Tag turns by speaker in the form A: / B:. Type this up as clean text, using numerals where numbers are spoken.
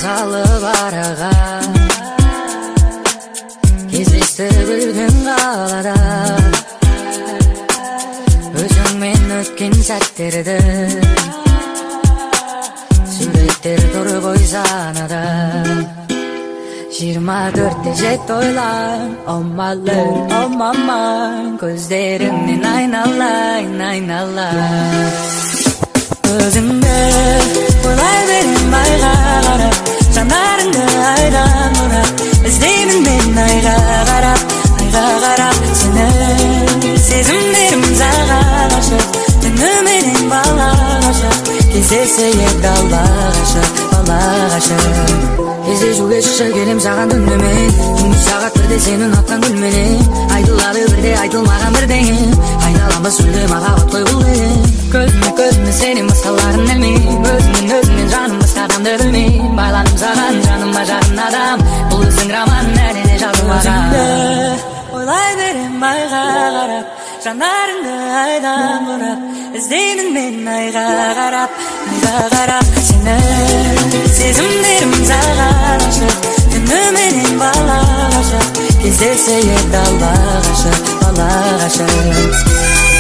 A: салып араға, кездестіріп үлкен қалада, өзіңмен өткен сәттерді суреттер тұр ғой санада. 24-те жет ойлан, oh my love, oh my mind, көздеріңнен айналайын, айналайын. Өзіңді ойлай берем айға қарап, жанарыңды айдан бұрап, іздеймін мен айға қарап сені. Сезімдерім заға ғашық, түніменен бала ғашық, кездесе ек алла ғашық, бала ғашық. Кездесуге шықша келем саған түнімен, түнгі сағат бірде сенің атқан гүлменен, айтылады бірде айтылмаған бірдеңе, айналамыз сүлде махаббат қой бұл не. Көзіме сенен басқаларын ілмейм, өзіңмен жаным басқа адамды білмейм, байланым саған жаныма жарым адам, бұл өзің роман әліне жазылмаған. Ойлай берем айға қарап, жанарыңды айдан бұрап, іздеймін мен айға қарап сені. Сезімдерім саған ашық, түніменен бала ғашық, кездесе ек алла ғашық, бала ғашық.